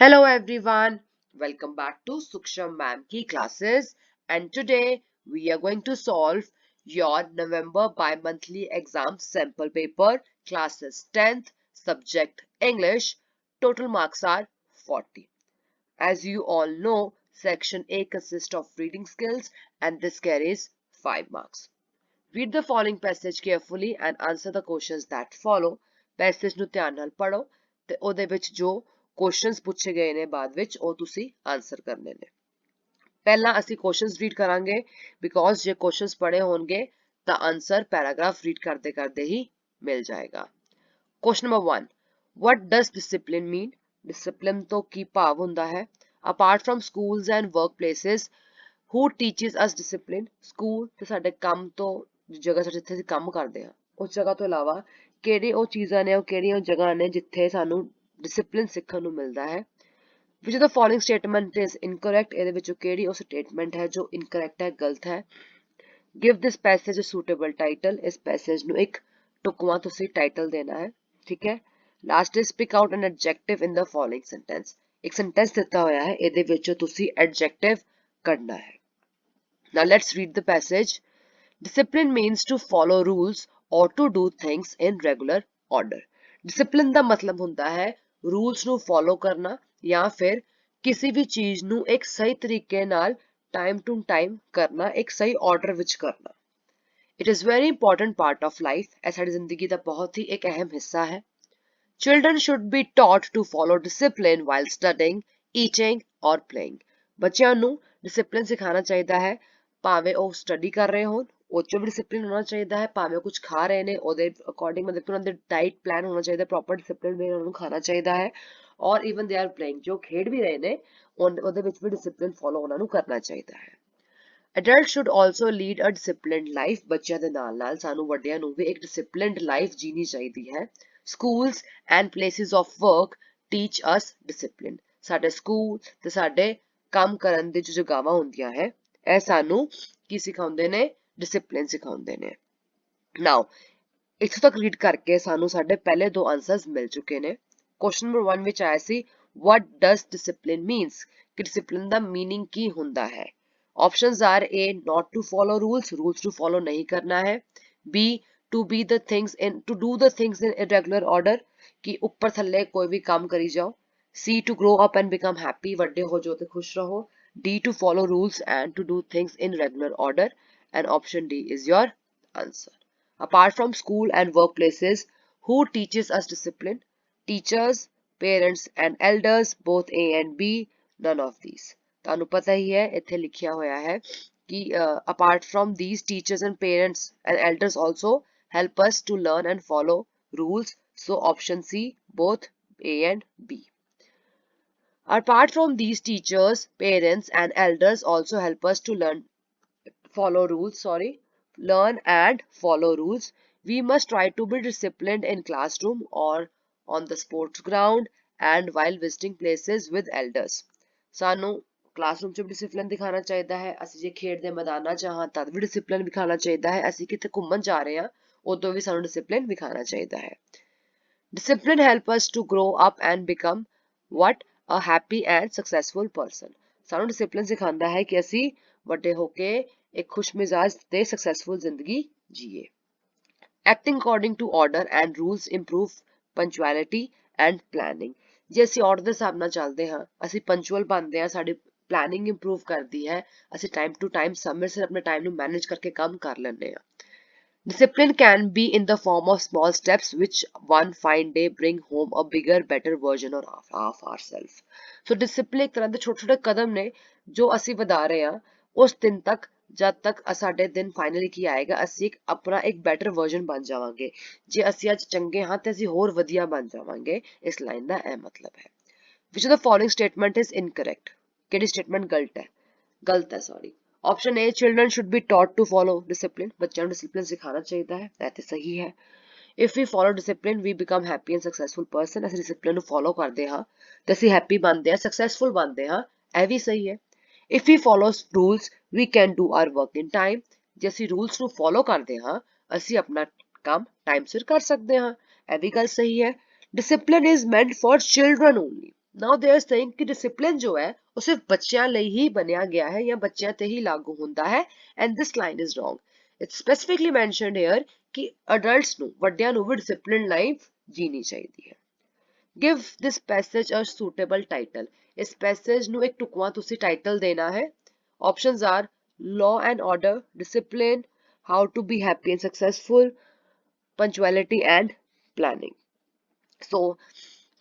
Hello everyone, welcome back to Suksham Ma'am ki classes, and today we are going to solve your November bi-monthly exam sample paper classes 10th subject English. Total marks are 40. As you all know, section A consists of reading skills and this carries 5 marks. Read the following passage carefully and answer the questions that follow. Passage ਨੂੰ ਧਿਆਨ ਨਾਲ ਪੜੋ ਤੇ ਉਹਦੇ ਵਿੱਚ ਜੋ questions ਪੁੱਛੇ ਗਏ ਨੇ ਬਾਅਦ ਵਿੱਚ ਉਹ ਤੁਸੀਂ ਆਨਸਰ ਕਰਨੇ ਨੇ। ਪਹਿਲਾਂ ਅਸੀਂ ਕੁਐਸਚਨਸ ਰੀਡ ਕਰਾਂਗੇ ਬਿਕੋਜ਼ ਜੇ ਕੁਐਸਚਨਸ ਪੜ੍ਹੇ ਹੋਣਗੇ ਤਾਂ ਆਨਸਰ ਪੈਰਾਗ੍ਰਾਫ ਰੀਡ ਕਰਦੇ ਕਰਦੇ ਹੀ ਮਿਲ ਜਾਏਗਾ। Question number 1, what does discipline mean? Discipline ਤੋਂ ਕੀ ਭਾਵ ਹੁੰਦਾ ਹੈ? Apart from schools and workplaces, who teaches us discipline? School ਤੇ ਸਾਡੇ ਕੰਮ ਤੋਂ ਜਗ੍ਹਾ ਜਿੱਥੇ ਅਸੀਂ ਕੰਮ ਕਰਦੇ ਹਾਂ ਉਸ ਜਗ੍ਹਾ ਤੋਂ ਇਲਾਵਾ ਕਿਹੜੀ ਉਹ ਚੀਜ਼ਾਂ ਨੇ, ਉਹ ਕਿਹੜੀਆਂ ਜਗ੍ਹਾ ਨੇ ਜਿੱਥੇ ਸਾਨੂੰ ਡਿਸਿਪਲਿਨ ਸਿੱਖਣ ਨੂੰ ਮਿਲਦਾ ਹੈ। which of the following statement is incorrect? ਇਹਦੇ ਵਿੱਚੋਂ ਕਿਹੜੀ ਉਹ ਸਟੇਟਮੈਂਟ ਹੈ ਜੋ ਇਨਕਰੈਕਟ ਹੈ, ਗਲਤ ਹੈ। give this passage a suitable title, ਇਸ ਪੈਸੇਜ ਨੂੰ ਇੱਕ ਟੁਕਵਾਂ ਤੁਸੀਂ ਟਾਈਟਲ ਦੇਣਾ ਹੈ, ਠੀਕ ਹੈ। Last is pick out an adjective in the following sentence, ਇੱਕ ਸੈਂਟੈਂਸ ਦਿੱਤਾ ਹੋਇਆ ਹੈ ਇਹਦੇ ਵਿੱਚੋਂ ਤੁਸੀਂ ਐਡਜੈਕਟਿਵ ਕੱਢਣਾ ਹੈ। now let's read the passage. Discipline means to follow rules or to do things in regular order. Discipline ਦਾ ਮਤਲਬ ਹੁੰਦਾ ਹੈ ਰੂਲਸ ਨੂੰ ਫੋਲੋ ਕਰਨਾ ਜਾਂ ਫਿਰ ਕਿਸੇ ਵੀ ਚੀਜ਼ ਨੂੰ ਇੱਕ ਸਹੀ ਤਰੀਕੇ ਨਾਲ ਟਾਈਮ ਟੂ ਟਾਈਮ ਕਰਨਾ, ਇੱਕ ਸਹੀ ਆਰਡਰ ਵਿੱਚ ਕਰਨਾ। It is very important part of life, ਇਹ ਸਾਡੀ ਜ਼ਿੰਦਗੀ ਦਾ ਬਹੁਤ ਹੀ ਇੱਕ ਅਹਿਮ ਹਿੱਸਾ ਹੈ। Children should be taught to follow discipline while studying, eating or playing. ਬੱਚਿਆਂ ਨੂੰ ਡਿਸਿਪਲਿਨ ਸਿਖਾਉਣਾ ਚਾਹੀਦਾ ਹੈ ਭਾਵੇਂ ਉਹ ਸਟੱਡੀ ਕਰ ਰਹੇ ਹੋਣ ਉਹ 'ਚ ਵੀ ਡਿਸਿਪਲਿਨ ਹੋਣਾ ਚਾਹੀਦਾ ਹੈ, ਭਾਵੇਂ ਉਹ ਕੁਝ ਖਾ ਰਹੇ ਨੇ ਉਹਦੇ ਅਕੋਰਡਿੰਗ ਮਤਲਬ ਕਿ ਉਹਨਾਂ ਦੇ ਡਾਈਟ ਪਲਾਨ ਹੋਣਾ ਚਾਹੀਦਾ, ਪ੍ਰੋਪਰ ਡਿਸਿਪਲਿਨ ਵੀ ਉਹਨਾਂ ਨੂੰ ਖਾਣਾ ਚਾਹੀਦਾ ਹੈ। ਔਰ ਈਵਨ ਦੇ ਆਰ ਪਲੇਇੰਗ, ਜੋ ਖੇਡ ਵੀ ਰਹੇ ਨੇ ਉਹਦੇ ਵਿੱਚ ਵੀ ਡਿਸਿਪਲਿਨ ਫੋਲੋ ਉਹਨਾਂ ਨੂੰ ਕਰਨਾ ਚਾਹੀਦਾ ਹੈ। Adults should also lead a disciplined life. ਬੱਚਿਆਂ ਦੇ ਨਾਲ ਨਾਲ ਸਾਨੂੰ ਵੱਡਿਆਂ ਨੂੰ ਵੀ ਇੱਕ ਡਿਸਿਪਲਿਨਡ ਲਾਈਫ ਜੀਣੀ ਚਾਹੀਦੀ ਹੈ। Schools and places of work teach us discipline. ਸਾਡੇ ਸਕੂਲ ਤੇ ਸਾਡੇ ਕੰਮ ਕਰਨ ਦੀ ਜੋ ਜਗ੍ਹਾਵਾਂ ਹੁੰਦੀਆਂ ਹੈ ਇਹ ਸਾਨੂੰ ਕੀ ਸਿਖਾਉਂਦੇ ਨੇ? ਡਿਸਿਪਲਿਨ ਸਿਖਾਉਂਦੇ ਨੇ। ਨਾਓ ਇੱਥੋਂ ਤੱਕ ਰੀਡ ਕਰਕੇ ਸਾਨੂੰ ਸਾਡੇ ਪਹਿਲੇ ਦੋ ਆਨਸਰਸ ਮਿਲ ਚੁੱਕੇ ਨੇ। ਕੁਐਸਚਨ ਨੰਬਰ 1 ਵਿੱਚ ਆਇਆ ਸੀ what does discipline means, ਕਿ ਡਿਸਿਪਲਿਨ ਦਾ ਮੀਨਿੰਗ ਕੀ ਹੁੰਦਾ ਹੈ। Options are A, not to follow rules, rules to follow नहीं करना है। B, to do the things in irregular order, कि ऊपर थल्ले कोई भी काम करी जाओ। C, to grow up and become happy, ਵੱਡੇ ਹੋ ਜਾਓ ਤੇ ਖੁਸ਼ ਰਹੋ। D, to follow rules and to do things in regular order, and option D is your answer. Apart from school and workplaces, who teaches us discipline? Teachers, parents and elders, both A and B, none of these. ਤੁਹਾਨੂੰ ਪਤਾ ਹੀ ਹੈ ਇੱਥੇ ਲਿਖਿਆ ਹੋਇਆ ਹੈ ਕਿ apart from these, teachers and parents and elders also help us to learn and follow rules. So option C, both A and B. Apart from these, teachers, parents and elders also help us to learn and follow rules. We must try to be disciplined in classroom or on the sports ground and while visiting places with elders. ਸਾਨੂੰ classroom 'ਚ ਵੀ discipline ਦਿਖਾਉਣਾ ਚਾਹੀਦਾ ਹੈ, ਅਸੀਂ ਜੇ ਖੇਡ ਦੇ ਮੈਦਾਨਾਂ 'ਚ ਹਾਂ ਤਦ ਵੀ ਡਿਸਿਪਲਿਨ ਵਿਖਾਉਣਾ ਚਾਹੀਦਾ ਹੈ, ਅਸੀਂ ਕਿਤੇ ਘੁੰਮਣ ਜਾ ਰਹੇ ਹਾਂ ਉਦੋਂ ਵੀ ਸਾਨੂੰ ਡਿਸਿਪਲਿਨ ਵਿਖਾਉਣਾ ਚਾਹੀਦਾ ਹੈ। Discipline help us to grow up and become what a happy and successful person. ਸਾਨੂੰ ਡਿਸਿਪਲਿਨ ਸਿਖਾਉਂਦਾ ਹੈ ਕਿ ਅਸੀਂ ਵੱਡੇ ਹੋ ਕੇ ਇੱਕ ਖੁਸ਼ਮਿਜ਼ਾਜ ਤੇ ਸਕਸੈਸਫੁਲ ਜ਼ਿੰਦਗੀ ਜੀਏ। Acting according to order and rules improve punctuality and planning. ਜੇ ਅਸੀਂ ਆਰਡਰ ਦੇ ਹਿਸਾਬ ਨਾਲ ਚੱਲਦੇ ਹਾਂ ਅਸੀਂ ਪੰਚੁਅਲ ਬਣਦੇ ਹਾਂ, ਸਾਡੀ ਪਲੈਨਿੰਗ ਇੰਪਰੂਵ ਕਰਦੀ ਹੈ, ਅਸੀਂ ਟਾਈਮ ਟੂ ਟਾਈਮ ਸਮੇਂ ਸਿਰ ਆਪਣੇ ਟਾਈਮ ਨੂੰ ਮੈਨੇਜ ਕਰਕੇ ਕੰਮ ਕਰ ਲੈਂਦੇ ਹਾਂ। Discipline can be in the form of small steps which one fine day bring home a bigger, better version of ourselves. So discipline ਇੱਕ ਤਰ੍ਹਾਂ ਦੇ ਛੋਟੇ ਛੋਟੇ ਕਦਮ ਨੇ ਜੋ ਅਸੀਂ ਵਧਾ ਰਹੇ ਹਾਂ ਉਸ ਦਿਨ ਤੱਕ ਜਦ ਤੱਕ ਸਾਡੇ ਦਿਨ ਫਾਈਨਲੀ ਕੀ ਆਏਗਾ ਅਸੀਂ ਆਪਣਾ ਇੱਕ ਬੈਟਰ ਵਰਜ਼ਨ ਬਣ ਜਾਵਾਂਗੇ। ਜੇ ਅਸੀਂ ਅੱਜ ਚੰਗੇ ਹਾਂ ਤੇ ਅਸੀਂ ਹੋਰ ਵਧੀਆ ਬਣ ਜਾਵਾਂਗੇ, ਇਸ ਲਾਈਨ ਦਾ ਇਹ ਮਤਲਬ ਹੈ। Which of the following statement is incorrect? ਕਿਹੜੀ ਸਟੇਟਮੈਂਟ ਗਲਤ ਹੈ sorry. Option A, children should be taught to follow discipline. ਬੱਚਿਆਂ ਨੂੰ ਡਿਸਿਪਲਿਨ ਸਿਖਾਉਣਾ ਚਾਹੀਦਾ ਹੈ, ਇਹ ਤੇ ਸਹੀ ਹੈ। If we follow discipline, we become happy and successful person. ਅਸੀਂ ਡਿਸਿਪਲਿਨ ਨੂੰ ਫੋਲੋ ਕਰਦੇ ਹਾਂ ਤੇ ਅਸੀਂ ਹੈਪੀ ਬਣਦੇ ਹਾਂ, ਸਕਸੈਸਫੁਲ ਬਣਦੇ ਹਾਂ, ਇਹ ਵੀ ਸਹੀ ਹੈ। If we follow rules, we can do our work in time. ਜੇ ਅਸੀਂ ਰੂਲਸ ਨੂੰ ਫੋਲੋ ਕਰਦੇ ਹਾਂ ਅਸੀਂ ਆਪਣਾ ਕੰਮ ਟਾਈਮ ਸਿਰ ਕਰ ਸਕਦੇ ਹਾਂ, ਇਹ ਵੀ ਗੱਲ ਸਹੀ ਹੈ। Discipline is meant for children only. Now they are saying ਕਿ ਡਿਸਪਲਿਨ ਜੋ ਹੈ ਉਹ ਸਿਰਫ ਬੱਚਿਆਂ ਲਈ ਹੀ ਬਣਿਆ ਗਿਆ ਹੈ ਜਾਂ ਬੱਚਿਆਂ ਤੇ ਹੀ ਲਾਗੂ ਹੁੰਦਾ ਹੈ and this line is wrong. It's specifically mentioned here ਕਿ ਅਡਲਟਸ ਨੂੰ, ਵੱਡਿਆਂ ਨੂੰ ਵੀ ਡਿਸਪਲਿਨ ਲਾਈਫ ਜੀਣੀ ਚਾਹੀਦੀ ਹੈ। Give this passage a suitable title. ਇਸ ਪੈਸੇਜ ਨੂੰ ਇੱਕ ਢੁਕਵਾਂ ਤੁਸੀਂ ਟਾਈਟਲ ਦੇਣਾ ਹੈ। Options are law and order, discipline, how to be happy and successful, punctuality and planning। So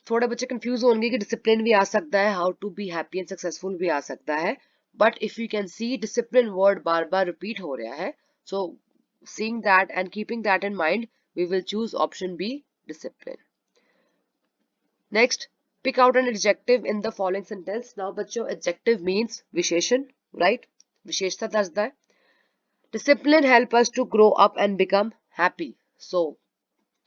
थोड़े बच्चे कंफ्यूज होंगे कि डिसिप्लिन भी आ सकता है, how to be happy and successful भी आ सकता है, but if you can see discipline word बार बार रिपीट हो रहा है, सो seeing that and keeping that in mind, we will choose option B, discipline। Next, pick out an adjective in the following sentence। Now बच्चों, adjective means विशेषण, right? विशेषता दसदा है। Discipline help us to grow up and become happy। So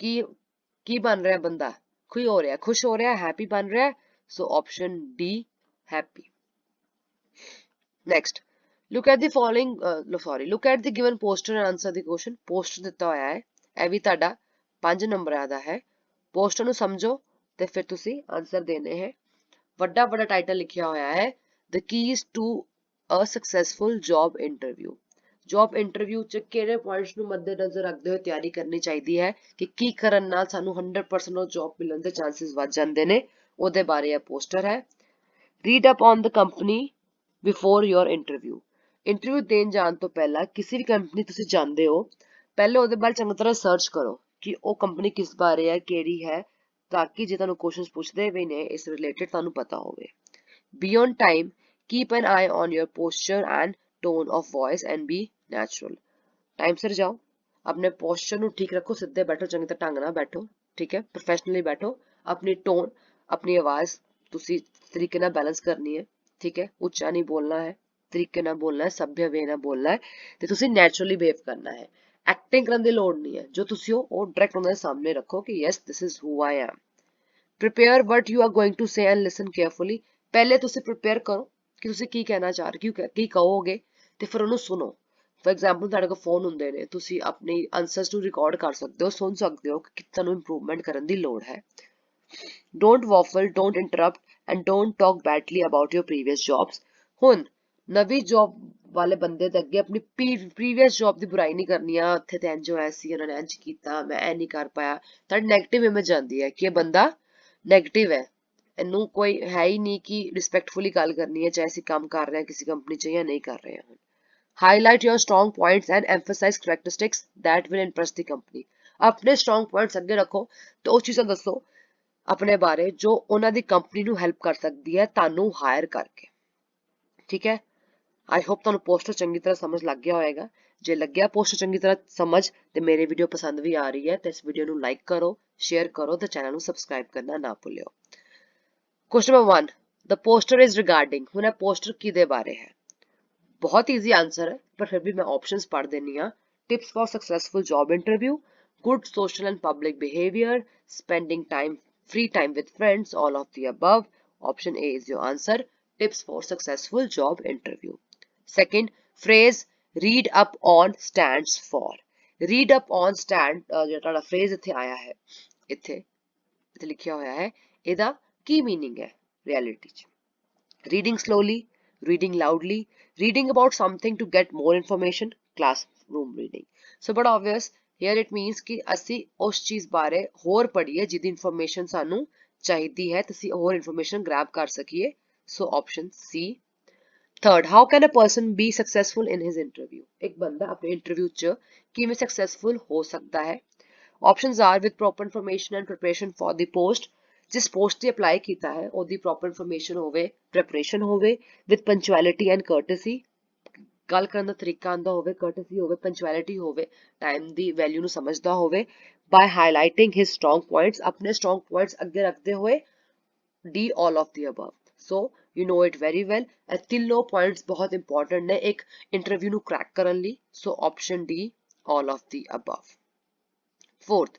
की बन रहा है बंदा, खुश हो रहा है, खुश हो रहा है, हैप्पी बन रहा है। So option D, happy। Next, look at the following look at the given poster and answer the question। poster ਦਿੱਤਾ ਹੋਇਆ ਹੈ, ਇਹ ਵੀ ਤੁਹਾਡਾ 5 ਨੰਬਰਾਂ ਦਾ ਹੈ। poster ਨੂੰ ਸਮਝੋ ਤੇ ਫਿਰ ਤੁਸੀਂ ਆਨਸਰ ਦੇਣੇ ਹੈ। ਵੱਡਾ ਵੱਡਾ ਟਾਈਟਲ ਲਿਖਿਆ ਹੋਇਆ ਹੈ the keys to a successful job interview। Job interview ਚ ਕਿਹੜੇ ਪੁਆਇੰਟਸ ਨੂੰ ਮੱਦੇਨਜ਼ਰ ਰੱਖਦੇ ਹੋਏ ਤਿਆਰੀ ਕਰਨੀ ਚਾਹੀਦੀ ਹੈ ਕਿ ਕੀ ਕਰਨ ਨਾਲ ਸਾਨੂੰ 100% ਉਹ ਜੌਬ ਮਿਲਣ ਦੇ ਚਾਂਸਸ ਵੱਧ ਜਾਂਦੇ ਨੇ, ਉਹਦੇ ਬਾਰੇ ਇਹ ਪੋਸਟਰ ਹੈ। Read up on the company before your interview. Interview ਦੇਣ ਜਾਣ ਤੋਂ ਪਹਿਲਾਂ ਕਿਸੇ ਵੀ ਕੰਪਨੀ ਤੁਸੀਂ ਜਾਂਦੇ ਹੋ, ਪਹਿਲੇ ਉਹਦੇ ਬਾਰੇ ਚੰਗੀ ਤਰ੍ਹਾਂ ਸਰਚ ਕਰੋ ਕਿ ਉਹ ਕੰਪਨੀ ਕਿਸ ਬਾਰੇ ਹੈ, ਕਿਹੜੀ ਹੈ, ਤਾਂ ਕਿ ਜੇ ਤੁਹਾਨੂੰ ਕੁਐਸਚਨਸ ਪੁੱਛਦੇ ਵੀ ਨੇ ਇਸ ਰਿਲੇਟਡ ਤੁਹਾਨੂੰ ਪਤਾ ਹੋਵੇ। Be on time, keep an eye on your posture and tone of voice and be natural। Time सिर जाओ, अपने पोस्चर ਨੂੰ ठीक रखो, सीधे बैठो, चंगी तरह ढंग ਨਾਲ बैठो, ठीक है, प्रोफेशनली बैठो। अपनी टोन, अपनी आवाज ਤੁਸੀਂ तरीके ਨਾਲ बैलेंस करनी है, ठीक है, ਉੱਚਾ नहीं बोलना है, तरीके ਨਾਲ बोलना है, सभ्य वे ਨਾਲ बोलना है ਤੇ ਤੁਸੀਂ ਨੈਚੁਰਲੀ ਬਿਹੇਵ ਕਰਨਾ ਹੈ। ਐਕਟਿੰਗ ਕਰਨ ਦੀ ਲੋੜ ਨਹੀਂ ਹੈ, ਜੋ ਤੁਸੀਂ ਹੋ ਉਹ ਡਾਇਰੈਕਟ ਉਹਨਾਂ ਦੇ ਸਾਹਮਣੇ ਰੱਖੋ ਕਿ yes this is who I am. prepare what you are going to say and listen carefully। ਪਹਿਲੇ ਤੁਸੀਂ prepare ਕਰੋ ਕਿ ਤੁਸੀਂ ਕੀ ਕਹਿਣਾ ਚਾਹ ਰਹੇ ਹੋ, ਕੀ ਕਹੋਗੇ, ਤੇ ਫਿਰ ਉਹਨੂੰ ਸੁਣੋ। ਫॉर एग्जांपल ਤੁਹਾਡੇ ਕੋਲ ਫੋਨ ਹੁੰਦੇ ਨੇ, ਤੁਸੀਂ ਆਪਣੀ ਆਨਸਰਸ ਨੂੰ ਰਿਕਾਰਡ ਕਰ ਸਕਦੇ ਹੋ, ਸੁਣ ਸਕਦੇ ਹੋ ਕਿ ਤੁਹਾਨੂੰ ਇੰਪਰੂਵਮੈਂਟ ਕਰਨ ਦੀ ਲੋੜ ਹੈ। Don't waffle, don't interrupt and don't talk badly about your previous jobs. ਹੁਣ ਨਵੀਂ ਜੌਬ ਵਾਲੇ ਬੰਦੇ ਦੇ ਅੱਗੇ ਆਪਣੀ ਪ੍ਰੀਵੀਅਸ ਜੌਬ ਦੀ ਬੁਰਾਈ ਨਹੀਂ ਕਰਨੀ ਆ, ਉੱਥੇ ਤੇ ਇੰਜ ਹੋਇਆ ਸੀ, ਉਹਨਾਂ ਨੇ ਇੰਜ ਕੀਤਾ, ਮੈਂ ਇਹ ਨਹੀਂ ਕਰ ਪਾਇਆ। ਤੁਹਾਡੀ ਨੈਗੇਟਿਵ ਇਮੇਜ ਆਉਂਦੀ ਹੈ ਕਿ ਇਹ ਬੰਦਾ ਨੈਗੇਟਿਵ ਹੈ, ਇਹਨੂੰ ਕੋਈ ਹੈ ਹੀ ਨਹੀਂ ਕਿ ਰਿਸਪੈਕਟਫੁਲੀ ਗੱਲ ਕਰਨੀ ਹੈ, ਚਾਹੇ ਅਸੀਂ ਕੰਮ ਕਰ ਰਹੇ ਹਾਂ ਕਿਸੇ ਕੰਪਨੀ 'ਚ ਜਾਂ ਨਹੀਂ ਕਰ ਰਹੇ ਹਾਂ। Highlight your strong points and emphasise characteristics that will impress the company. अपने स्ट्रॉन्ग पॉइंट्स अगे रखो तो ਉਹ ਚੀਜ਼ਾਂ ਦੱਸੋ ਆਪਣੇ ਬਾਰੇ ਜੋ ਉਹਨਾਂ ਦੀ ਕੰਪਨੀ ਨੂੰ ਹੈਲਪ ਕਰ ਸਕਦੀ ਹੈ ਤੁਹਾਨੂੰ ਹਾਇਰ ਕਰਕੇ, ਠੀਕ ਹੈ। ਆਈ ਹੋਪ ਤੁਹਾਨੂੰ ਪੋਸਟਰ ਚੰਗੀ ਤਰ੍ਹਾਂ ਸਮਝ ਲੱਗ ਗਿਆ ਹੋਵੇਗਾ। ਜੇ ਲੱਗਿਆ ਪੋਸਟਰ ਚੰਗੀ ਤਰ੍ਹਾਂ ਸਮਝ ਤੇ ਮੇਰੀ ਵੀਡੀਓ ਪਸੰਦ ਵੀ ਆ ਰਹੀ ਹੈ ਤੇ ਇਸ ਵੀਡੀਓ ਨੂੰ ਲਾਈਕ ਕਰੋ, ਸ਼ੇਅਰ ਕਰੋ ਤੇ ਚੈਨਲ ਨੂੰ ਸਬਸਕ੍ਰਾਈਬ ਕਰਨਾ ਨਾ ਭੁੱਲਿਓ। Question number 1, the poster is regarding. ਹੁਣ ਇਹ ਪੋਸਟਰ ਕਿਹਦੇ ਬਾਰੇ ਹੈ? बहुत ईजी आंसर है पर फिर भी मैं ऑप्शंस पढ़ देनी हाँ। Tips for successful job interview, good social and public behaviour, spending time free time with friends, all of the above. Option A is your answer, tips for successful job interview. Second phrase read up on stands for. Read up on stand ਜਿਹੜਾ phrase ਇੱਥੇ ਆਇਆ ਹੈ, ਇੱਥੇ ਲਿਖਿਆ ਹੋਇਆ ਹੈ, ਇਹਦਾ ਕੀ meaning है रियलिटी ਚ? Reading slowly, reading loudly, reading about something to get more information, classroom reading। So बड़ा obvious here it means कि ਅਸੀਂ ਉਸ ਚੀਜ਼ ਬਾਰੇ ਹੋਰ ਪੜ੍ਹੀਏ ਜਿਹਦੀ information ਸਾਨੂੰ ਚਾਹੀਦੀ ਹੈ ਤੇ ਅਸੀਂ ਹੋਰ information grab ਕਰ ਸਕੀਏ। So option C। Third, how can a person be successful in his interview? ਇੱਕ ਬੰਦਾ ਆਪਣੇ interview ਚ ਕਿਵੇਂ successful ਹੋ ਸਕਦਾ ਹੈ? Options are with proper information and preparation for the post। जिस पोस्ट ਤੇ ਅਪਲਾਈ ਕੀਤਾ ਹੈ ਉਹਦੀ ਪ੍ਰੋਪਰ ਇਨਫੋਰਮੇਸ਼ਨ ਹੋਵੇ, ਪ੍ਰੈਪਰੇਸ਼ਨ ਹੋਵੇ, ਵਿਦ ਪੰਚੁਅਲਿਟੀ ਐਂਡ ਕਰਟਸੀ, ਗੱਲ ਕਰਨ ਦਾ ਤਰੀਕਾ ਆਂਦਾ ਹੋਵੇ, ਕਰਟਸੀ ਹੋਵੇ, ਪੰਚੁਅਲਿਟੀ ਹੋਵੇ, ਟਾਈਮ ਦੀ ਵੈਲਿਊ ਨੂੰ ਸਮਝਦਾ ਹੋਵੇ, ਬਾय ਹਾਈਲਾਈਟਿੰਗ ਹਿਸ ਸਟਰੋਂਗ ਪੁਆਇੰਟਸ, ਆਪਣੇ ਸਟਰੋਂਗ ਪੁਆਇੰਟਸ ਅੱਗੇ ਰੱਖਦੇ ਹੋਏ, D all of the above. So you know it very well, ਇਹ ਤਿੰਨੋਂ ਪੁਆਇੰਟਸ ਬਹੁਤ ਇੰਪੋਰਟੈਂਟ ਨੇ ਇੱਕ ਇੰਟਰਵਿਊ ਨੂੰ ਕ੍ਰੈਕ ਕਰਨ ਲਈ। So option D, all of the above. Fourth,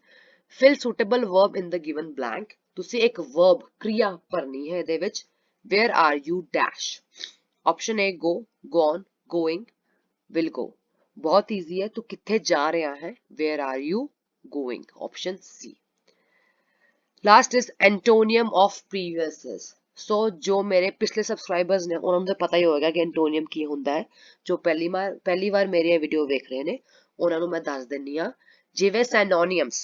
fill suitable verb in the given blank. ਤੁਸੀਂ ਇੱਕ verb क्रिया ਭਰਨੀ ਹੈ ਇਹਦੇ ਵਿੱਚ। Where are you dash? Option A go, gone, going, will go। ਬਹੁਤ easy ਹੈ, ਤੂੰ ਕਿੱਥੇ ਜਾ ਰਿਹਾ ਹੈ? Where are you going? Option C। Last is antonym of previous is। ਸੋ ਜੋ ਮੇਰੇ ਪਿਛਲੇ ਸਬਸਕ੍ਰਾਈਬਰਸ ਨੇ ਉਹਨਾਂ ਨੂੰ ਤਾਂ ਪਤਾ ਹੀ ਹੋਵੇਗਾ ਕਿ ਐਂਟੋਨੀਅਮ ਕੀ ਹੁੰਦਾ ਹੈ। ਜੋ ਪਹਿਲੀ ਵਾਰ ਮੇਰੀ ਵੀਡੀਓ ਵੇਖ ਰਹੇ ਨੇ ਉਹਨਾਂ ਨੂੰ ਮੈਂ ਦੱਸ ਦਿੰਨੀ ਆ। ਜਿਵੇਂ synonyms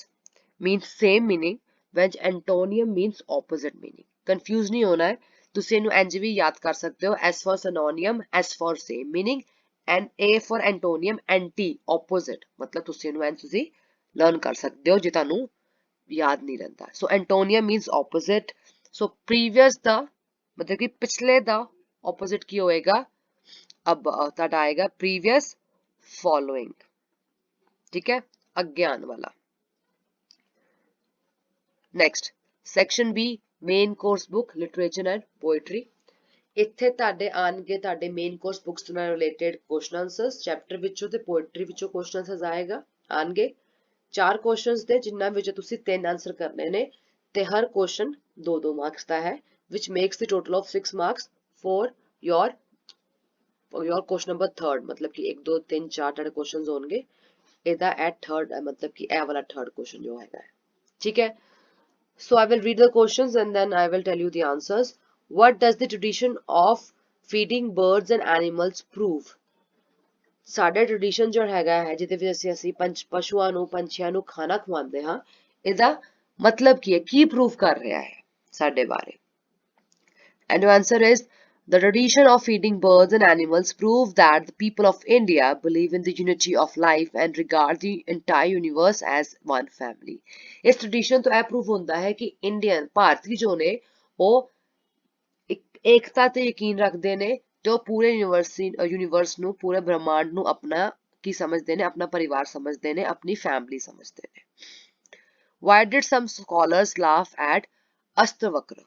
means same meaning when antonym means opposite meaning। confuse ਨਹੀਂ ਹੋਣਾ ਹੈ, ਤੁਸੀਂ ਇਹਨੂੰ ਇੰਝ ਵੀ ਯਾਦ ਕਰ ਸਕਦੇ ਹੋ, S for synonym, S for same meaning and A for antonym, anti opposite। ਮਤਲਬ ਤੁਸੀਂ ਇਹਨੂੰ ਇੰਝ ਤੁਸੀਂ ਲਰਨ ਕਰ ਸਕਦੇ ਹੋ ਜੇ ਤੁਹਾਨੂੰ ਯਾਦ ਨਹੀਂ ਰਹਿੰਦਾ। ਸੋ ਐਂਟੋਨੀਅਮ ਮੀਨਸ opposite। ਸੋ previous ਦਾ ਮਤਲਬ ਕਿ ਪਿਛਲੇ ਦਾ opposite ਕੀ ਹੋਏਗਾ? अब ਤੁਹਾਡਾ ਆਏਗਾ previous following। ਠੀਕ ਹੈ, ਅੱਗੇ ਆਉਣ ਵਾਲਾ। Next section B main course book literature and poetry. ਇੱਥੇ ਤੁਹਾਡੇ ਆਣਗੇ ਤੁਹਾਡੇ ਮੇਨ ਕੋਰਸ ਬੁੱਕਸ ਨਾਲ ਰਿਲੇਟਡ ਕੁਐਸਚਨ ਆਨਸਰਸ ਚੈਪਟਰ ਵਿੱਚੋਂ ਤੇ ਪੋਇਟਰੀ ਵਿੱਚੋਂ ਕੁਐਸਚਨ ਆਨਸਰਸ ਆਏਗਾ ਆਣਗੇ। 4 ਕੁਐਸਚਨਸ ਦੇ ਜਿਨ੍ਹਾਂ ਵਿੱਚੋਂ ਤੁਸੀਂ 3 ਆਨਸਰ ਕਰਨੇ ਨੇ ਤੇ ਹਰ ਕੁਐਸਚਨ 2-2 ਮਾਰਕਸ ਦਾ ਹੈ which makes the total of 6 marks for your question number 3rd। मतलब कि 1 2 3 4 ਤੁਹਾਡੇ ਕੁਐਸਚਨਸ ਹੋਣਗੇ, ਇਹਦਾ ਐਟ 3rd मतलब कि ਇਹ ਵਾਲਾ 3rd ਕੁਐਸਚਨ ਜੋ ਹੈਗਾ। ਠੀਕ ਹੈ, so I will read the questions and then I will tell you the answers। What does the tradition of feeding birds and animals prove? ਸਾਡੇ ਟ੍ਰੈਡੀਸ਼ਨ ਜੋ ਹੈਗਾ ਹੈ ਜਿਹਦੇ ਵਿੱਚ ਅਸੀਂ ਪਸ਼ੂਆਂ ਨੂੰ ਪੰਛੀਆਂ ਨੂੰ ਖਾਣਾ ਖਵਾਉਂਦੇ ਹਾਂ, ਇਹਦਾ ਮਤਲਬ ਕੀ ਹੈ, ਕੀ ਪ੍ਰੂਫ ਕਰ ਰਿਹਾ ਹੈ ਸਾਡੇ ਬਾਰੇ? And your answer is the tradition of feeding birds and animals prove that the people of India believe in the unity of life and regard the entire universe as one family। ਇਸ tradition ਤੋਂ ਇਹ proof ਹੁੰਦਾ ਹੈ ਕਿ Indian ਭਾਰਤੀ ਜੋ ਨੇ ਉਹ ਏਕਤਾ ਤੇ ਯਕੀਨ ਰੱਖਦੇ ਨੇ ਤੇ ਉਹ ਪੂਰੇ ਯੂਨੀਵਰਸ ਨੂੰ ਪੂਰੇ ਬ੍ਰਹਿਮੰਡ ਨੂੰ ਆਪਣਾ ਕੀ ਸਮਝਦੇ ਨੇ, ਆਪਣਾ ਪਰਿਵਾਰ ਸਮਝਦੇ ਨੇ, ਆਪਣੀ ਫੈਮਿਲੀ ਸਮਝਦੇ ਨੇ। Why did some scholars laugh at ਅਸ਼ਟਵਕਰ?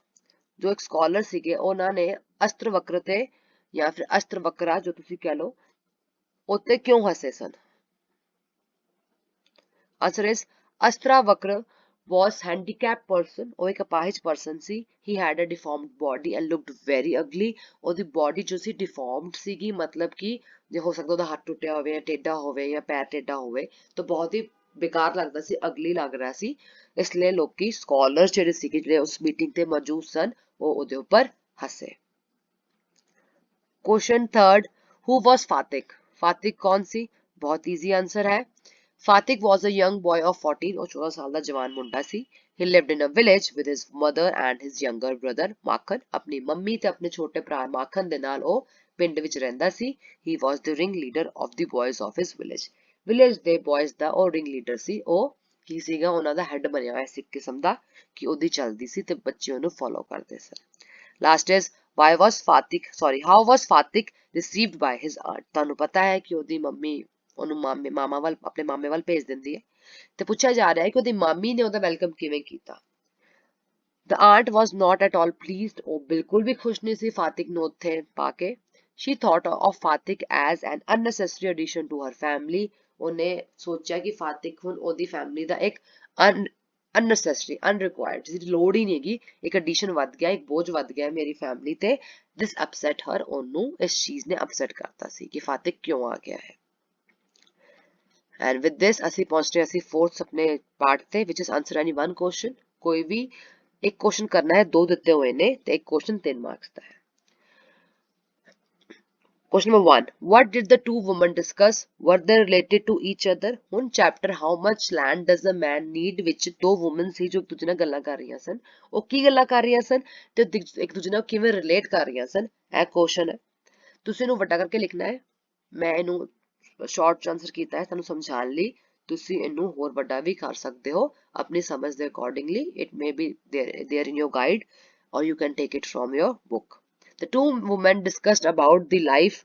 ਜੋ ਇੱਕ ਸਕਾਲਰ ਸੀਗੇ ਉਹਨਾਂ ਨੇ ਅਸ਼ਟਵਕਰ ਤੇ ਜਾਂ ਫਿਰ ਅਸ਼ਟਵਕਰਾ ਜੋ ਤੁਸੀਂ ਕਹਿ ਲਓ ਉੱਤੇ ਕਿਉਂ ਹੱਸੇ ਸਨ? Answer is ਅਸ਼ਟਵਕਰ was handicapped person। ਉਹ ਇੱਕ ਅਪਾਹਿਜ ਪਰਸਨ ਸੀ। he had a deformed body and looked very ugly। ਉਹਦੀ ਬੋਡੀ ਜੋ ਸੀ deformed ਸੀਗੀ, ਮਤਲਬ ਕਿ ਜੇ ਹੋ ਸਕਦਾ ਉਹਦਾ ਹੱਥ ਟੁੱਟਿਆ ਹੋਵੇ ਜਾਂ ਟੇਢਾ ਹੋਵੇ ਜਾਂ ਪੈਰ ਟੇਢਾ ਹੋਵੇ ਤਾਂ ਬਹੁਤ ਹੀ ਬੇਕਾਰ ਲੱਗਦਾ ਸੀ, ਅਗਲੀ ਲੱਗ ਰਿਹਾ ਸੀ। ਇਸ ਲਈ ਲੋਕੀ ਸਕਾਲਰਸ ਜਿਹੜੇ ਸੀਗੇ ਜਿਹੜੇ ਉਸ ਮੀਟਿੰਗ ਤੇ ਮੌਜੂਦ ਸਨ ਉਹ ਉਹਦੇ ਉੱਪਰ ਹੱਸੇ। Question 3rd who was Fatik? Fatik कौन सी? बहुत इजी आंसर है। Fatik was a young boy of 14 और 14 साल ਦਾ जवान मुंडा ਸੀ। He lived in a village with his mother and his younger brother ਮਾਖਨ। ਆਪਣੀ ਮੰਮੀ ਤੇ ਆਪਣੇ ਛੋਟੇ ਭਰਾ ਮਾਖਨ ਦੇ ਨਾਲ ਉਹ ਪਿੰਡ ਵਿੱਚ ਰਹਿੰਦਾ ਸੀ। He was the ring leader of the boys of his village। Village ਦੇ ਬॉयਜ਼ ਦਾ ਉਹ ਰਿੰਗ ਲੀਡਰ ਸੀ। ਉਹ ਕੀ ਸੀਗਾ? ਉਹਨਾਂ ਦਾ ਹੈਡ ਬਣਿਆ ਹੋਇਆ ਸੀ ਇੱਕ ਕਿਸਮ ਦਾ ਕਿ ਉਹਦੀ ਚੱਲਦੀ ਸੀ ਤੇ ਬੱਚੇ ਉਹਨੂੰ ਫੋਲੋ ਕਰਦੇ ਸਨ। Last is how was Fatik received by his aunt? ਤੁਹਾਨੂੰ ਪਤਾ ਹੈ ਕਿ ਉਹਦੀ ਮੰਮੀ ਉਹਨੂੰ ਮਾਮਾ ਵੱਲ ਆਪਣੇ ਮਾਮੇ ਵੱਲ ਭੇਜ ਦਿੰਦੀ ਹੈ ਤੇ ਪੁੱਛਿਆ ਜਾ ਰਿਹਾ ਹੈ ਕਿ ਉਹਦੀ ਮਾਮੀ ਨੇ ਉਹਦਾ ਵੈਲਕਮ ਕਿਵੇਂ ਕੀਤਾ। The aunt was not at all pleased। ਉਹ ਬਿਲਕੁਲ ਵੀ ਖੁਸ਼ ਨਹੀਂ ਸੀ ਫਾਤਿਕ ਨੂੰ ਉੱਥੇ ਪਾ ਕੇ। She thought of Fatik as an unnecessary addition to her family। ਉਹਨੇ ਸੋਚਿਆ ਕਿ ਫਾਤਿਕ ਹੁਣ ਉਹਦੀ ਫੈਮਿਲੀ ਦਾ ਇੱਕ unnecessary unrequired ਜਿਹਦੀ ਲੋੜ ਹੀ ਨਹੀਂ ਹੈਗੀ ਇੱਕ ਐਡੀਸ਼ਨ ਵੱਧ ਗਿਆ, ਇੱਕ ਬੋਝ ਵੱਧ ਗਿਆ ਮੇਰੀ ਫੈਮਿਲੀ ਤੇ। This upset her। ਉਹਨੂੰ ਇਸ ਚੀਜ਼ ਨੇ ਅਪਸੈਟ ਕਰਤਾ ਸੀ ਕਿ ਫਾਤਿਕ ਕਿਉਂ ਆ ਗਿਆ ਹੈ। And with this ਅਸੀਂ ਪਹੁੰਚਦੇ ਹਾਂ ਅਸੀਂ 4th ਆਪਣੇ ਪਾਰਟ ਤੇ which is answer any one question। ਕੋਈ ਵੀ ਇੱਕ ਕੁਐਸਚਨ ਕਰਨਾ ਹੈ, 2 ਦਿੱਤੇ ਹੋਏ ਨੇ ਤੇ ਇੱਕ ਕੁਐਸਚਨ 3 ਮਾਰਕਸ ਦਾ ਹੈ। Question number 1 what did the two women discuss? Were they related to each other? ਹੁਣ chapter how much land does a man need ਵਿੱਚ 2 women ਸੀ ਜੋ ਇੱਕ ਦੂਜੇ ਨਾਲ ਗੱਲਾਂ ਕਰ ਰਹੀਆਂ ਸਨ। ਉਹ ਕੀ ਗੱਲਾਂ ਕਰ ਰਹੀਆਂ ਸਨ ਤੇ ਇੱਕ ਦੂਜੇ ਨਾਲ ਕਿਵੇਂ ਰਿਲੇਟ ਕਰ ਰਹੀਆਂ ਸਨ, ਇਹ ਕੁਐਸਚਨ ਹੈ। ਤੁਸੀਂ ਇਹਨੂੰ ਵੱਡਾ ਕਰਕੇ ਲਿਖਣਾ ਹੈ। ਮੈਂ ਇਹਨੂੰ ਸ਼ਾਰਟ ਆਨਸਰ ਕੀਤਾ ਹੈ ਤੁਹਾਨੂੰ ਸਮਝਾਉਣ ਲਈ। ਤੁਸੀਂ ਇਹਨੂੰ ਹੋਰ ਵੱਡਾ ਵੀ ਕਰ ਸਕਦੇ ਹੋ ਆਪਣੀ ਸਮਝ ਦੇ accordingly. It may be there in your guide or you can take it from your book। The two women discussed about the life,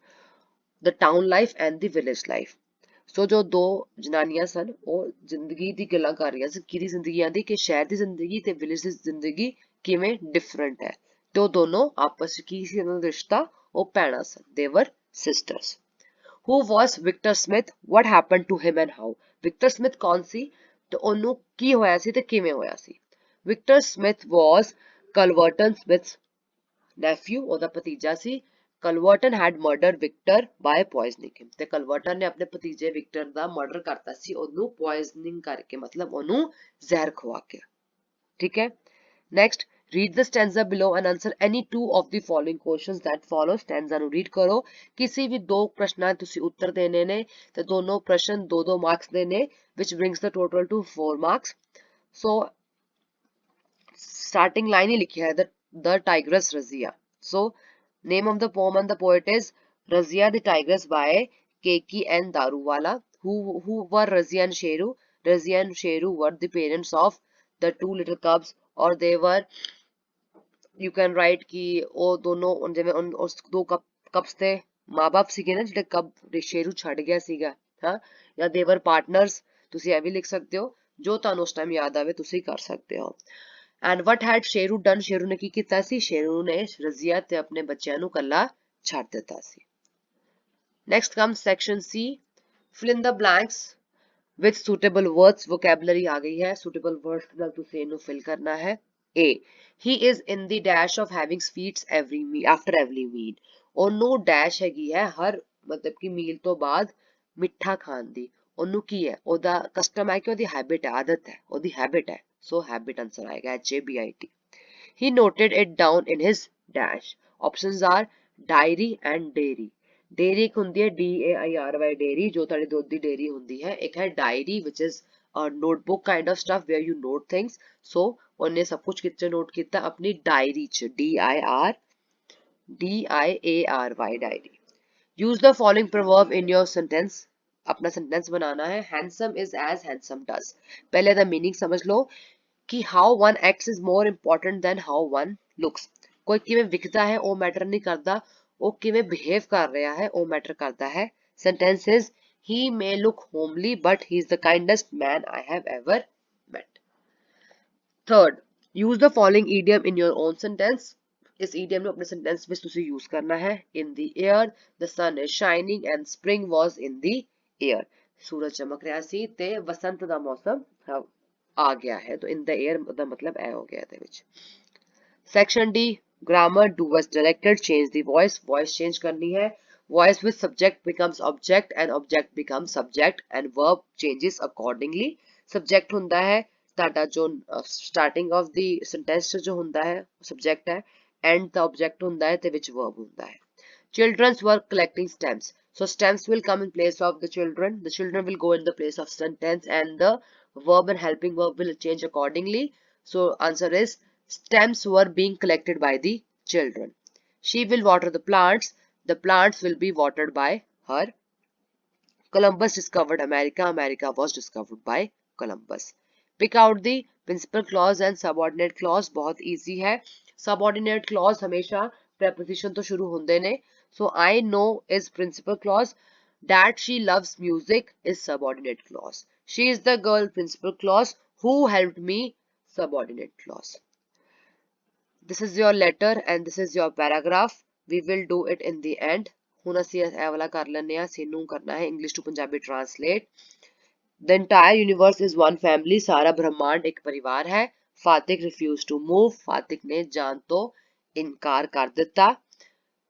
the town life and the village life। ਸੋ ਜੋ 2 ਜਨਾਨੀਆਂ ਸਨ ਉਹ ਜ਼ਿੰਦਗੀ ਦੀ ਗੱਲਾਂ ਕਰ ਰਹੀਆਂ ਸੀ, ਕਿਹਦੀ ਜ਼ਿੰਦਗੀਆਂ ਦੀ, ਕਿ ਸ਼ਹਿਰ ਦੀ ਜ਼ਿੰਦਗੀ ਤੇ ਵਿਲੇਜ ਦੀ ਜ਼ਿੰਦਗੀ ਕਿਵੇਂ ਡਿਫਰੈਂਟ ਹੈ। ਤੇ ਉਹ ਦੋਨੋਂ ਆਪਸ ਵਿੱਚ ਕੀ ਸੀ ਉਹਨਾਂ ਦਾ ਰਿਸ਼ਤਾ? ਉਹ ਭੈਣਾਂ ਸਨ। They were sisters। Who was Victor Smith? What happened to him and how? Victor Smith ਕੌਣ ਸੀ ਤੇ ਉਹਨੂੰ ਕੀ ਹੋਇਆ ਸੀ ਤੇ ਕਿਵੇਂ ਹੋਇਆ ਸੀ? Victor Smith was Culverton Smith's nephew। ਉਹਦਾ ਭਤੀਜਾ ਸੀ। Culverton had murdered Victor by poisoning him। ਤੇ ਕਲਵਰਟਨ ਨੇ ਆਪਣੇ ਭਤੀਜੇ ਵਿਕਟਰ ਦਾ ਮਰਡਰ ਕਰਤਾ ਸੀ ਉਹਨੂੰ ਪੋਇਜ਼ਨਿੰਗ ਕਰਕੇ, ਮਤਲਬ ਉਹਨੂੰ ਜ਼ਹਿਰ ਖਵਾ ਕੇ। ਠੀਕ ਹੈ। Next Read the stanza below and answer any two of the following questions that follow. Stanza ਨੂੰ read करो. किसी भी दो प्रश्नां ਤੁਸੀਂ उत्तर देने ने ਤੇ ਦੋਨों प्रश्न 2-2 marks ਦੇ ਨੇ, which brings the total to 4 marks. So starting line ही लिखी है the Tigress Razia. So name of the poem and the poet is Razia the Tigress by Keki N Daruwala. Who were Razia and Sheru? Razia and Sheru were the parents of the two little cubs, or they were, you can right ਕਿ ਉਹ ਦੋਨੋਂ ਜਿਵੇਂ ਉਸ ਦੋ ਕਪਸ ਦੇ ਮਾਂ-ਬਾਪ ਸੀਗੇ ਨਾ ਜਿਹੜੇ ਕਬ ਸ਼ੇਰੂ ਛੱਡ ਗਿਆ ਸੀਗਾ, ਹਾਂ, ਜਾਂ ਦੇ ਵਰ ਪਾਰਟਨਰਸ, ਤੁਸੀਂ ਇਹ ਵੀ ਲਿਖ ਸਕਦੇ ਹੋ, ਜੋ ਤੁਹਾਨੂੰ ਉਸ ਟਾਈਮ ਯਾਦ ਆਵੇ ਤੁਸੀਂ ਕਰ ਸਕਦੇ ਹੋ। And what head Sheru done, Sheru ਨੇ ਕੀ ਕੀਤਾ ਸੀ? ਸ਼ੇਰੂ ਨੇ ਰਜ਼ੀਆ ਤੇ ਆਪਣੇ ਬੱਚਿਆਂ ਨੂੰ ਕੱਲਾ ਛੱਡ ਦਿੱਤਾ ਸੀ। Next comes section C, fill in the blanks with suitable words. Vocabulary ਆ ਗਈ ਹੈ, ਸੁਟੇਬਲ ਵਰਡਸ ਨਾਲ ਤੁਸੀਂ ਇਹਨੂੰ ਫਿਲ ਕਰਨਾ ਹੈ। A. He is in the dash of having sweets after every meal. ਉਹਨੂੰ ਡੈਸ਼ ਹੈਗੀ ਹੈ ਹਰ ਮਤਲਬ ਕਿ ਮੀਲ ਤੋਂ ਬਾਅਦ ਮਿੱਠਾ ਖਾਣ ਦੀ। ਉਹਨੂੰ ਕੀ ਹੈ? ਉਹਦਾ ਕਸਟਮ ਹੈ ਕਿ ਉਹਦੀ ਹੈਬਿਟ ਹੈ, ਆਦਤ ਹੈ, ਉਹਦੀ ਹੈਬਿਟ ਹੈ। ਸੋ ਹੈਬਿਟ ਆਂਸਰ ਆਏਗਾ HABIT. He noted it down in his dash. Options are diary and dairy. Dairy ਇੱਕ ਹੁੰਦੀ ਹੈ DAIRY ਡੇਰੀ, ਜੋ ਤੁਹਾਡੀ ਦੁੱਧ ਦੀ ਡੇਰੀ ਹੁੰਦੀ ਹੈ। ਇੱਕ ਹੈ ਡਾਇਰੀ ਵਿਚ is notebook kind of stuff where you note things. So ਉਹਨੇ ਸਭ ਕੁਝ ਕਿੱਥੇ ਨੋਟ ਕੀਤਾ? ਆਪਣੀ ਡਾਇਰੀ ਚ, DIARY diary. Use the following proverb in your sentence. अपना sentence बनाना है। Handsome is as handsome does. पहले दा meaning समझ लो कि how one acts is more important than how one looks. कोई किਵੇਂ ਵਿਖਦਾ ਹੈ ਉਹ ਮੈਟਰ ਨਹੀਂ ਕਰਦਾ, ਉਹ ਕਿਵੇਂ ਬਿਹੇਵ ਕਰ ਰਿਹਾ ਹੈ ਉਹ ਮੈਟਰ ਕਰਦਾ ਹੈ। Sentence is, he may look homely but he is the kindest man I have ever met. Third, use the following idiom in your own sentence. इस idiom ਨੂੰ ਆਪਣੇ sentence ਵਿੱਚ ਤੁਸੀਂ use ਕਰਨਾ ਹੈ। In the air, the sun is shining and spring was in the air. ਸੂਰਜ ਚਮਕ ਰਿਹਾ ਸੀ ਤੇ ਬਸੰਤ ਦਾ ਮੌਸਮ ਆ ਗਿਆ ਹੈ। तो in the air ਦਾ ਮਤਲਬ ਇਹ ਹੋ ਗਿਆ ਇਹਦੇ ਵਿੱਚ। Section D, grammar, do as directed, change the voice. Voice change करनी है। Voice with subject becomes object and object becomes subject and verb changes accordingly. Subject ਹੁੰਦਾ है ਤੁਹਾਡਾ ਜੋ starting of the sentence ਜੋ ਹੁੰਦਾ ਹੈ subject ਹੈ, end ਦਾ object ਹੁੰਦਾ ਹੈ ਤੇ ਵਿੱਚ verb ਹੁੰਦਾ ਹੈ। Children's were collecting stamps. So stamps will come in place of the children. The children will go in the place of sentence and the verb and helping verb will change accordingly. So answer is, stamps were being collected by the children. She will water the plants. The plants will be watered by her. Columbus discovered America. America was discovered by Columbus. Pick out the principal clause and subordinate clause. बहुत easy है। Subordinate clause हमेशा preposition तो शुरू होंदे ने। So I know is principal clause. That she loves music is subordinate clause. She is the girl, principal clause. Who helped me, subordinate clause. This is your letter and this is your paragraph. We will do it in the end. ਹੁਣ ਅਸੀਂ ਇਹ ਵਾਲਾ ਕਰ ਲੈਣੇ ਆ, ਸੀਨੂੰ ਕਰਨਾ ਹੈ English to Punjabi translate. The entire universe is one family. ਸਾਰਾ ਬ੍ਰਹਮਾਂਡ ਇੱਕ ਪਰਿਵਾਰ ਹੈ। Fatik refused to move. Fatik ਨੇ ਜਾਣ ਤੋਂ ਇਨਕਾਰ ਕਰ ਦਿੱਤਾ।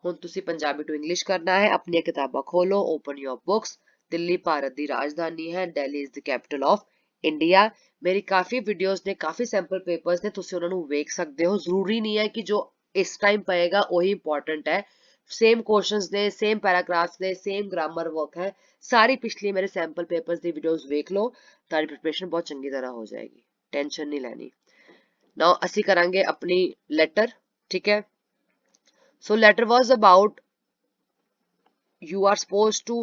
ਹੁਣ ਤੁਸੀਂ ਪੰਜਾਬੀ to English ਕਰਨਾ ਹੈ। ਆਪਣੀਆਂ ਕਿਤਾਬਾਂ ਖੋਲੋ, open your books. Delhi Bharat ਦੀ ਰਾਜਧਾਨੀ ਹੈ। Delhi is the capital of India. ਮੇਰੀ ਕਾਫੀ ਵੀਡੀਓਜ਼ ਨੇ, ਕਾਫੀ ਸੈਂਪਲ ਪੇਪਰਸ ਨੇ, ਤੁਸੀਂ ਉਹਨਾਂ ਨੂੰ ਵੇਖ ਸਕਦੇ ਹੋ। ਜ਼ਰੂਰੀ ਨਹੀਂ ਹੈ ਕਿ ਜੋ ਇਸ ਟਾਈਮ ਪਏਗਾ ਉਹੀ ਇੰਪੋਰਟੈਂਟ ਹੈ। ਸੇਮ ਕੁਐਸਚਨਸ ਨੇ, ਸੇਮ ਪੈਰਾਗ੍ਰਾਫਸ ਨੇ, ਸੇਮ ਗ੍ਰਾਮਰ ਵਰਕ ਹੈ। ਸਾਰੀ ਪਿਛਲੀ ਮੇਰੇ ਸੈਂਪਲ ਪੇਪਰਸ ਦੀ ਵੀਡੀਓਜ਼ ਵੇਖ ਲਓ, ਤੁਹਾਡੀ ਪ੍ਰਿਪਰੇਸ਼ਨ ਬਹੁਤ ਚੰਗੀ ਤਰ੍ਹਾਂ ਹੋ ਜਾਏਗੀ, ਟੈਨਸ਼ਨ ਨਹੀਂ ਲੈਣੀ। ਨਾਓ ਅਸੀਂ ਕਰਾਂਗੇ ਆਪਣੀ ਲੈਟਰ, ਠੀਕ ਹੈ। So letter was about, you are supposed to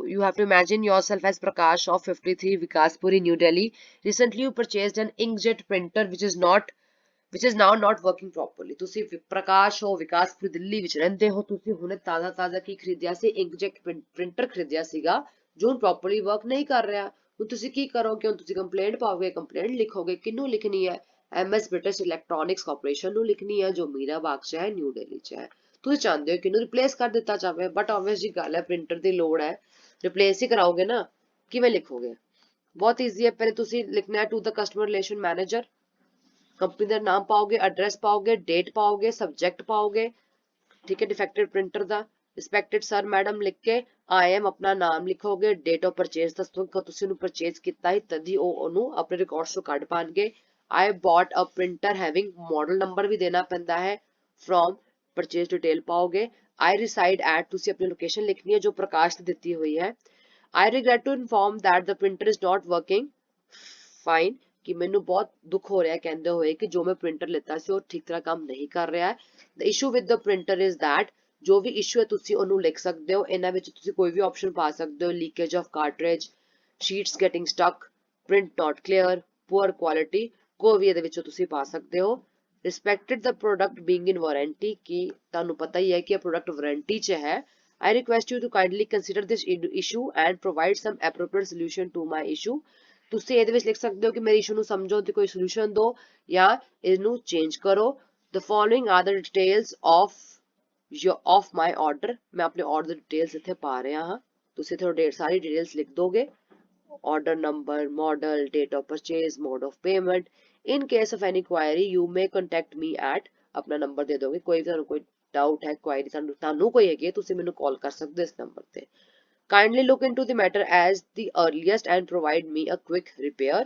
you have to imagine yourself as Prakash of 53 Vikaspuri, New Delhi. Recently you purchased an inkjet printer which is now not working properly. ਤੁਸੀਂ ਪ੍ਰਕਾਸ਼ ਹੋ, ਵਿਕਾਸਪੁਰੀ ਦਿੱਲੀ ਵਿੱਚ ਰਹਿੰਦੇ ਹੋ, ਤੁਸੀਂ ਹੁਣੇ ਤਾਜ਼ਾ ਕੀ ਖਰੀਦਿਆ ਸੀ? ਇਨਕਜੈਟ printer ਖਰੀਦਿਆ ਸੀਗਾ ਜੋ ਹੁਣ ਪ੍ਰੋਪਰਲੀ ਵਰਕ ਨਹੀਂ ਕਰ ਰਿਹਾ। ਹੁਣ ਤੁਸੀਂ ਕੀ ਕਰੋਗੇ? ਹੁਣ ਤੁਸੀਂ ਕੰਪਲੇਂਟ ਪਾਓਗੇ, ਕੰਪਲੇਂਟ ਲਿਖੋਗੇ। ਕਿਹਨੂੰ ਲਿਖਣੀ ਹੈ? MS British Electronics Corporation ਨੂੰ ਲਿਖਣੀ ਹੈ ਜੋ ਮੀਰਾ ਬਾਗ ਚ ਹੈ, ਨਿਊ ਦਿੱਲੀ ਚ ਹੈ। ਤੁਸੀਂ ਚਾਹੁੰਦੇ ਹੋ ਕਿ ਇਹਨੂੰ ਰਿਪਲੇਸ ਕਰ ਦਿੱਤਾ ਜਾਵੇ, ਬਟ ਆਬਵੀਅਸ ਜੀ ਗੱਲ ਹੈ ਪ੍ਰਿੰਟਰ ਦੀ ਲੋੜ ਹੈ, ਰਿਪਲੇਸ ਹੀ ਕਰਾਓਗੇ ਨਾ, ਕਿਵੇਂ ਲਿਖੋਗੇ? ਬਹੁਤ ਈਜ਼ੀ ਹੈ। ਪਹਿਲੇ ਤੁਸੀਂ ਲਿਖਣਾ ਹੈ to the customer relation manager, company ਦਾ ਨਾਮ ਪਾਓਗੇ, ਐਡਰੈਸ ਪਾਓਗੇ, ਡੇਟ ਪਾਓਗੇ, ਸਬਜੈਕਟ ਪਾਓਗੇ, ਠੀਕ ਹੈ। ਡਿਫੈਕਟਡ ਪ੍ਰਿੰਟਰ ਦਾ ਰਿਸਪੈਕਟਡ ਸਰ ਮੈਡਮ ਲਿਖ ਕੇ IM ਆਪਣਾ ਨਾਮ ਲਿਖੋਗੇ, ਡੇਟ ਆਫ ਪਰਚੇਸ ਦੱਸੋਗੇ ਕਿ ਤੁਸੀਂ ਉਹਨੂੰ ਪਰਚੇਸ ਕੀਤਾ ਹੀ, ਤਦੀ ਉਹਨੂੰ ਆਪਣੇ ਰਿਕਾਰਡਸ ਤੋਂ ਕੱਢ ਪਾਣਗੇ। I bought a printer having model number भी देना पैंदा है, from purchase detail पाओगे. I reside at, तुसी अपनी location लिखनी है जो प्रकाश ने ਦਿੱਤੀ हुई है. I regret to inform that the printer is not working fine, कि ਮੈਨੂੰ ਬਹੁਤ ਦੁੱਖ ਹੋ ਰਿਹਾ ਕਹਿੰਦੇ ਹੋਏ ਕਿ ਜੋ ਮੈਂ ਪ੍ਰਿੰਟਰ ਲਿੱਤਾ ਸੀ ਉਹ ਠੀਕ ਤਰ੍ਹਾਂ ਕੰਮ ਨਹੀਂ ਕਰ ਰਿਹਾ ਹੈ. The issue with the printer is that, ਜੋ ਵੀ ਇਸ਼ੂ ਹੈ ਤੁਸੀਂ ਉਹਨੂੰ ਲਿਖ ਸਕਦੇ ਹੋ. ਇਹਨਾਂ ਵਿੱਚ ਤੁਸੀਂ ਕੋਈ ਵੀ ਆਪਸ਼ਨ ਪਾ ਸਕਦੇ ਹੋ. Leakage of cartridge, sheets getting stuck, print not clear, poor quality, ਕੋਈ ਵੀ ਇਹਦੇ ਵਿੱਚੋਂ ਤੁਸੀਂ ਪਾ ਸਕਦੇ ਹੋ. Respected the product being in warranty, ਕਿ ਤੁਹਾਨੂੰ ਪਤਾ ਹੀ ਹੈ ਕਿ ਇਹ ਪ੍ਰੋਡਕਟ ਵਾਰੰਟੀ 'ਚ ਹੈ. I request you to kindly consider this issue and provide some appropriate solution to my issue. ਤੁਸੀਂ ਇਹਦੇ ਵਿੱਚ ਲਿਖ ਸਕਦੇ ਹੋ ਕਿ ਮੇਰੇ ਇਸ਼ੂ ਨੂੰ ਸਮਝੋ ਤੇ ਕੋਈ ਸੋਲੂਸ਼ਨ ਦਿਓ ਜਾਂ ਇਹਨੂੰ ਚੇਂਜ ਕਰੋ. The following are the details of my order. ਮੈਂ ਆਪਣੇ ਆਰਡਰ ਦੀ ਡਿਟੇਲਸ ਇੱਥੇ ਪਾ ਰਿਹਾ ਹਾਂ. ਤੁਸੀਂ ਇੱਥੇ ਸਾਰੀ ਡਿਟੇਲਸ ਲਿਖ ਦੋਗੇ. Order number, model, date of purchase, mode of payment. In case of any query, you may contact me at, अपना नंबर दे दोगे. कोई भी ਤੁਹਾਨੂੰ ਕੋਈ डाउट है, क्वायरी ਤੁਹਾਨੂੰ ਕੋਈ ਹੈਗੀ, ਤੁਸੀਂ ਮੈਨੂੰ ਕਾਲ ਕਰ ਸਕਦੇ ਹੋ ਇਸ ਨੰਬਰ ਤੇ. Kindly look into the matter as the earliest and provide me a quick repair.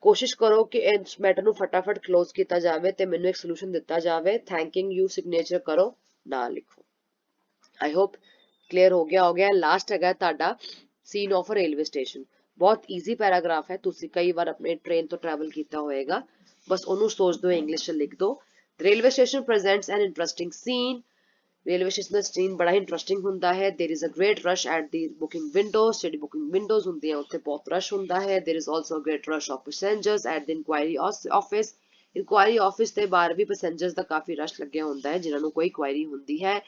ਕੋਸ਼ਿਸ਼ ਕਰੋ ਕਿ ਇਸ ਮੈਟਰ ਨੂੰ ਫਟਾਫਟ ਕਲੋਜ਼ ਕੀਤਾ ਜਾਵੇ ਤੇ ਮੈਨੂੰ ਇੱਕ ਸੋਲੂਸ਼ਨ ਦਿੱਤਾ ਜਾਵੇ. ਥੈਂਕਿੰਗ ਯੂ ਸਿਗਨੇਚਰ ਕਰੋ, ਨਾ ਲਿਖੋ. ਆਈ ਹੋਪ ਕਲੀਅਰ ਹੋ ਗਿਆ. ਲਾਸਟ ਹੈਗਾ ਤੁਹਾਡਾ ਸੀਨ ਆਫ ਰੇਲਵੇ ਸਟੇਸ਼ਨ. ਬਹੁਤ ਈਜ਼ੀ ਪੈਰਾਗ੍ਰਾਫ ਹੈ. ਤੁਸੀਂ ਕਈ ਵਾਰ ਆਪਣੇ ਟ੍ਰੇਨ ਤੋਂ ਟਰੈਵਲ ਕੀਤਾ ਹੋਏਗਾ, ਬਸ ਉਹਨੂੰ ਸੋਚ ਦਿਓ, ਇੰਗਲਿਸ਼ 'ਚ ਲਿਖ ਦਿਓ. Railway station presents an interesting scene. Railway station ਦਾ ਸੀਨ ਬੜਾ ਹੀ ਇੰਟਰਸਟਿੰਗ ਹੁੰਦਾ ਹੈ. There is a great rush at the booking windows. ਜਿਹੜੀ ਬੁਕਿੰਗ ਵਿੰਡੋਜ਼ ਹੁੰਦੀਆਂ ਉੱਥੇ ਬਹੁਤ ਰਸ਼ ਹੁੰਦਾ ਹੈ. There is also great rush of passengers at the enquiry office. Enquiry office ਦੇ ਬਾਹਰ ਵੀ ਪੈਸੇਂਜਰਸ ਦਾ ਕਾਫੀ ਰਸ਼ ਲੱਗਿਆ ਹੁੰਦਾ ਹੈ ਜਿਨ੍ਹਾਂ ਨੂੰ ਕੋਈ ਕੁਆਇਰੀ ਹੁੰਦੀ ਹੈ.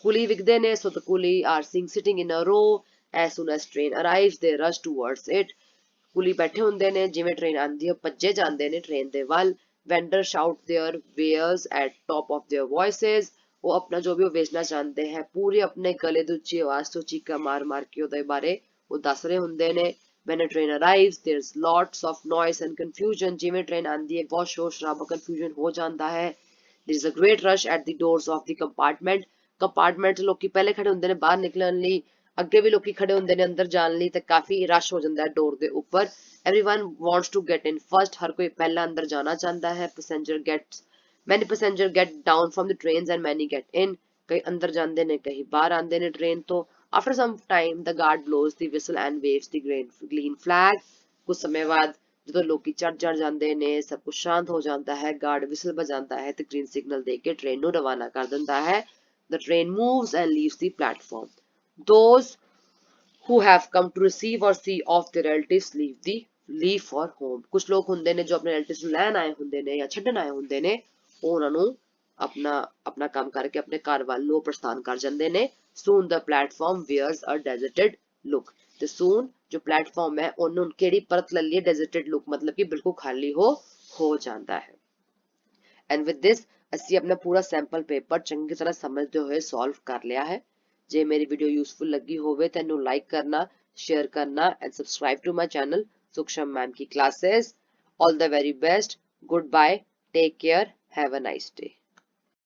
ਕੁਲੀ ਵਿਕਦੇ ਨੇ, ਸੋ ਦ ਕੁਲੀ ਆਰ ਸੀਇੰਗ ਸਿਟਿੰਗ ਇਨ ਅ ਰੋ. As soon as train arrives, they rush towards it. ਕੁਲੀ ਬੈਠੇ ਹੁੰਦੇ ਨੇ, ਜਿਵੇਂ ਟ੍ਰੇਨ ਆਂਦੀ ਹੈ ਭੱਜੇ ਜਾਂਦੇ ਨੇ ਟ੍ਰੇਨ ਦੇ ਵੱਲ. Vendor shout their wares at top of their voices. ਉਹ ਆਪਣਾ ਜੋ ਵੀ ਉਹ ਵੇਚਣਾ ਚਾਹੁੰਦੇ ਹੈ ਪੂਰੇ ਆਪਣੇ ਗਲੇ ਦੀ ਉੱਚੀ ਆਵਾਜ਼ ਤੋਂ ਚੀਕਾਂ ਮਾਰ ਕੇ ਉਹਦੇ ਬਾਰੇ ਉਹ ਦੱਸ ਰਹੇ ਹੁੰਦੇ ਨੇ. When a train arrives, there's lots of noise and confusion. ਜਿਵੇਂ ਟ੍ਰੇਨ ਆਂਦੀ ਹੈ ਬਹੁਤ ਸ਼ੋਰ ਸ਼ਰਾਬਾ ਕਨਫਿਊਜ਼ਨ ਹੋ ਜਾਂਦਾ ਹੈ. There is a great rush at the doors of the compartment. Compartment 'ਚ ਲੋਕੀ ਪਹਿਲੇ ਖੜੇ ਹੁੰਦੇ ਨੇ ਬਾਹਰ ਨਿਕਲਣ ਲਈ. ਅੱਗੇ ਵੀ ਲੋਕੀ ਖੜੇ ਹੁੰਦੇ ਨੇ ਅੰਦਰ ਜਾਣ ਲਈ ਤੇ ਕਾਫੀ ਰਸ਼ ਹੋ ਜਾਂਦਾ ਹੈ ਡੋਰ ਦੇ ਉੱਪਰ. Everyone wants to get in first. ਹਰ ਕੋਈ ਪਹਿਲਾਂ ਅੰਦਰ ਜਾਣਾ ਚਾਹੁੰਦਾ ਹੈ. Many passengers get down from the trains and many get in. ਕਈ ਅੰਦਰ ਜਾਂਦੇ ਨੇ, ਕਈ ਬਾਹਰ ਆਉਂਦੇ ਨੇ ਟ੍ਰੇਨ ਤੋਂ. After some time, the guard blows the whistle and waves the green flag. ਕੁਝ ਸਮੇਂ ਬਾਅਦ ਜਦੋਂ ਲੋਕੀ ਚੜ ਜਾਂਦੇ ਨੇ, ਸਭ ਕੁਝ ਸ਼ਾਂਤ ਹੋ ਜਾਂਦਾ ਹੈ, ਗਾਰਡ ਵਿਸਲ ਵਜਾਉਂਦਾ ਹੈ ਤੇ ਗ੍ਰੀਨ ਸਿਗਨਲ ਦੇ ਕੇ ਟ੍ਰੇਨ ਨੂੰ ਰਵਾਨਾ ਕਰ ਦਿੰਦਾ ਹੈ. The train moves and leaves the platform. Those who have come to receive or see off their relatives leave for home. ਕੁਝ ਲੋਕ ਹੁੰਦੇ ਨੇ ਜੋ ਆਪਣੇ ਰਿਲੇਟਿਵਸ ਨੂੰ ਲੈਣ ਆਏ ਹੁੰਦੇ ਨੇ ਜਾਂ ਛੱਡਣ ਆਏ ਹੁੰਦੇ ਨੇ, ਉਹ ਉਹਨਾਂ ਨੂੰ ਆਪਣਾ ਕੰਮ ਕਰਕੇ ਆਪਣੇ ਘਰ ਵੱਲ ਨੂੰ ਪ੍ਰਸਥਾਨ ਕਰ ਜਾਂਦੇ ਨੇ. Soon the platform wears a deserted look. ਤੇ soon ਜੋ ਪਲੇਟਫਾਰਮ ਹੈ ਉਹਨੂੰ ਕਿਹੜੀ ਪਰਤ ਲੈ ਲਈ, deserted look, ਮਤਲਬ ਕਿ ਬਿਲਕੁਲ ਖਾਲੀ ਹੋ ਜਾਂਦਾ ਹੈ. And with this ਅਸੀਂ ਆਪਣਾ ਪੂਰਾ ਸੈਂਪਲ ਪੇਪਰ ਚੰਗੀ ਤਰ੍ਹਾਂ ਸਮਝਦੇ ਹੋਏ ਸੋਲਵ ਕਰ ਲਿਆ ਹੈ. ਜੇ ਮੇਰੀ ਵੀਡੀਓ ਯੂਸਫੁਲ ਲੱਗੀ ਹੋਵੇ ਤਾਂ ਇਹਨੂੰ ਲਾਈਕ ਕਰਨਾ, ਸ਼ੇਅਰ ਕਰਨਾ and subscribe to my channel Sukhsham ma'am ਕੀ classes. All the very best. Goodbye. Take care. Have a nice day.